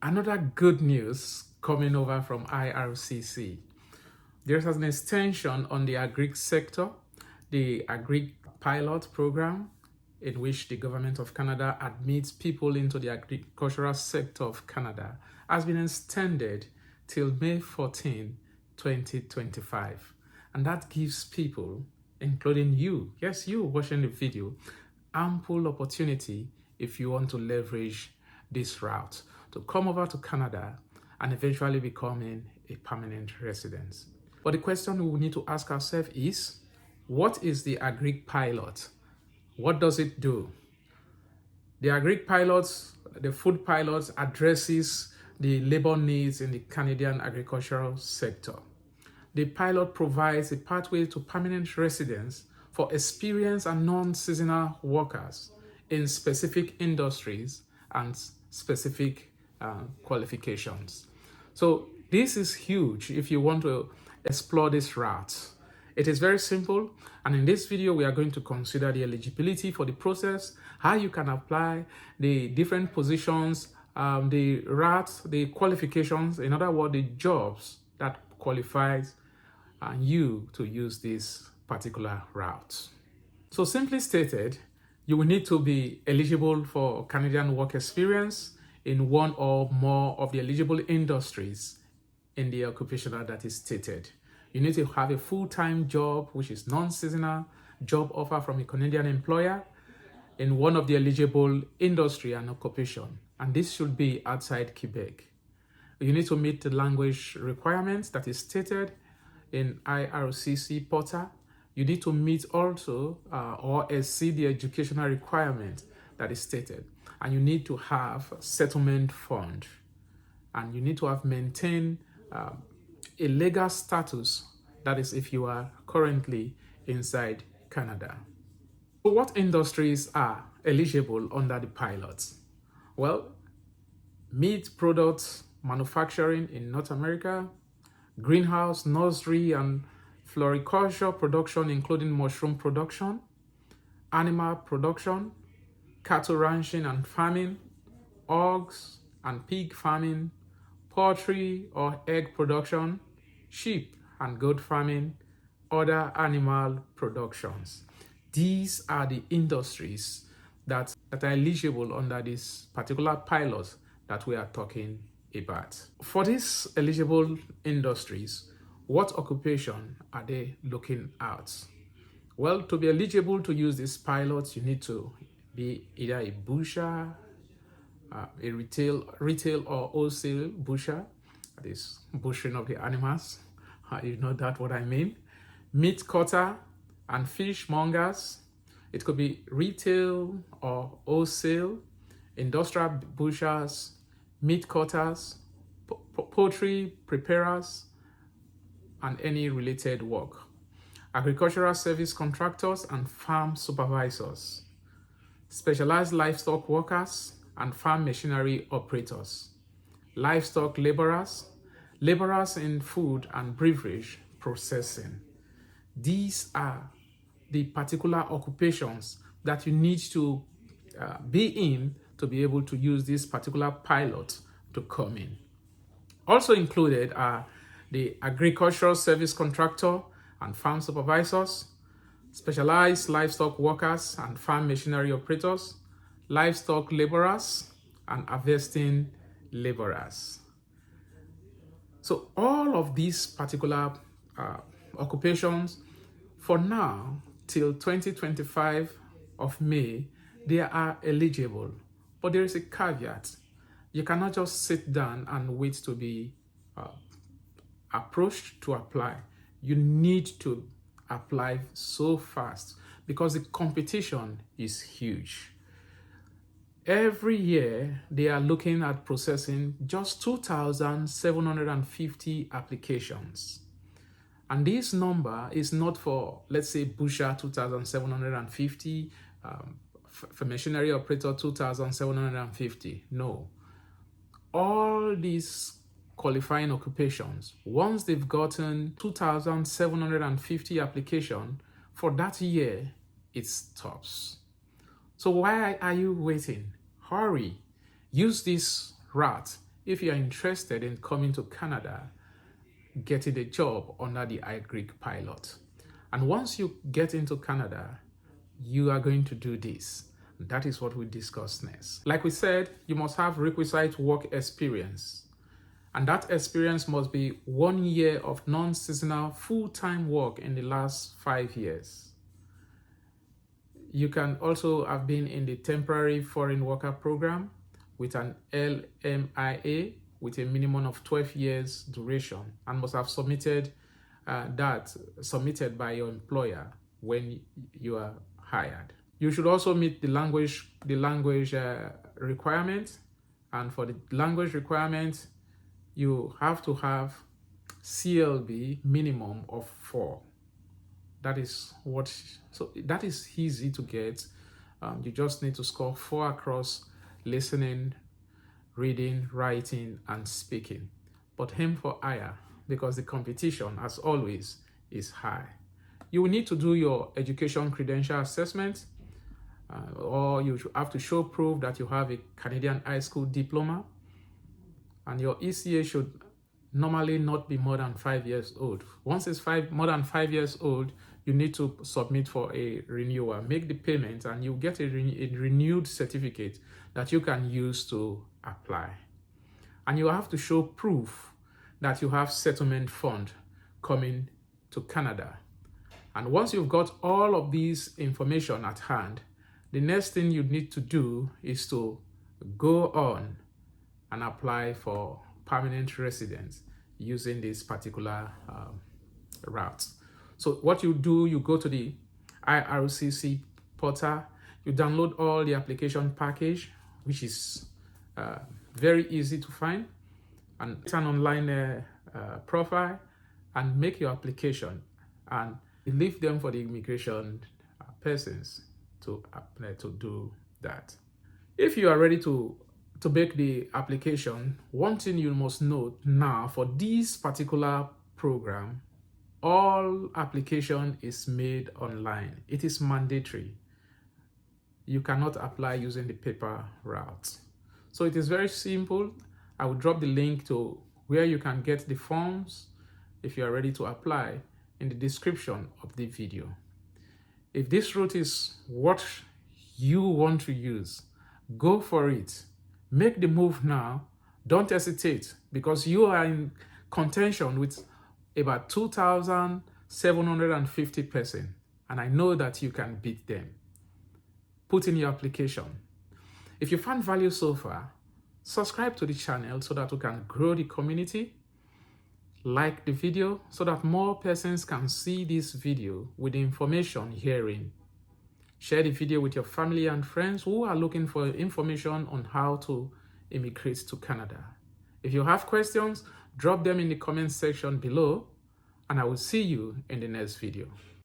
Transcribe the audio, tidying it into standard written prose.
Another good news coming over from IRCC. There's an extension on the agri sector, the Agri-Pilot Program, in which the government of Canada admits people into the agricultural sector of Canada, has been extended till May 14, 2025. And that gives people, including you, yes, you watching the video, ample opportunity if you want to leverage this route to come over to Canada and eventually becoming a permanent resident. But the question we need to ask ourselves is, what is the Agri-Pilot? What does it do? The Agri-Pilot, the food pilot, addresses the labor needs in the Canadian agricultural sector. The pilot provides a pathway to permanent residence for experienced and non-seasonal workers in specific industries and specific qualifications. So this is huge if you want to explore this route. It is very simple, and in this video we are going to consider the eligibility for the process, how you can apply, the different positions, the routes, the qualifications, in other words, the jobs that qualifies you to use this particular route. So simply stated, you will need to be eligible for Canadian work experience in one or more of the eligible industries in the occupational that is stated. You need to have a full-time job, which is non-seasonal, job offer from a Canadian employer in one of the eligible industry and occupation. And this should be outside Quebec. You need to meet the language requirements that is stated in IRCC portal. You need to meet also or exceed the educational requirement that is stated. And you need to have settlement fund. And you need to have maintained a legal status, that is if you are currently inside Canada. So what industries are eligible under the pilots? Well, meat products manufacturing in North America, greenhouse, nursery and floriculture production including mushroom production, animal production, cattle ranching and farming, hogs and pig farming, poultry or egg production, sheep and goat farming, other animal productions. These are the industries that are eligible under this particular pilot that we are talking about. For these eligible industries, what occupation are they looking at? Well, to be eligible to use this pilot, you need to be either a butcher, a retail or wholesale butcher, that is butchering of the animals. You know that what I mean. Meat cutter and fish mongers. It could be retail or wholesale, industrial butchers, meat cutters, poultry preparers, and any related work. Agricultural service contractors and farm supervisors. Specialized livestock workers and farm machinery operators, livestock laborers, laborers in food and beverage processing. These are the particular occupations that you need to be in to be able to use this particular pilot to come in. Also included are the agricultural service contractor and farm supervisors, specialized livestock workers and farm machinery operators, livestock laborers, and harvesting laborers. So all of these particular occupations, for now, till 2025 of May, they are eligible. But there is a caveat. You cannot just sit down and wait to be approached to apply. You need to apply so fast because the competition is huge. Every year, they are looking at processing just 2,750 applications. And this number is not for, let's say, butcher 2,750, for machinery operator 2,750. No. All these qualifying occupations, once they've gotten 2,750 applications, for that year, it stops. So why are you waiting? Hurry. Use this route if you are interested in coming to Canada, getting a job under the Agri-Pilot. And once you get into Canada, you are going to do this. That is what we discuss next. Like we said, you must have requisite work experience. And that experience must be 1 year of non-seasonal full-time work in the last 5 years. You can also have been in the temporary foreign worker program with an LMIA with a minimum of 12 years duration and must have submitted by your employer when you are hired. You should also meet the language requirement, and for the language requirement, you have to have CLB minimum of 4. That is easy to get. You just need to score 4 across listening, reading, writing, and speaking. But aim for higher because the competition, as always, is high. You will need to do your education credential assessment, or you have to show proof that you have a Canadian high school diploma, and your ECA should normally not be more than 5 years old. Once it's more than 5 years old, you need to submit for a renewal. Make the payment and you get a renewed certificate that you can use to apply. And you have to show proof that you have settlement fund coming to Canada. And once you've got all of these information at hand, the next thing you need to do is to go on and apply for permanent residence using this particular route. So what you do, you go to the IRCC portal, you download all the application package, which is very easy to find, and it's an online profile, and make your application and leave them for the immigration persons to do that. If you are ready to make the application, one thing you must note now, for this particular program, all application is made online. It is mandatory. You cannot apply using the paper route. So it is very simple. I will drop the link to where you can get the forms if you are ready to apply in the description of the video. If this route is what you want to use, go for it. Make the move now. Don't hesitate, because you are in contention with about 2,750 persons, and I know that you can beat them. Put in your application. If you found value so far, subscribe to the channel so that we can grow the community. Like the video so that more persons can see this video with the information herein. Share the video with your family and friends who are looking for information on how to immigrate to Canada. If you have questions, drop them in the comment section below, and I will see you in the next video.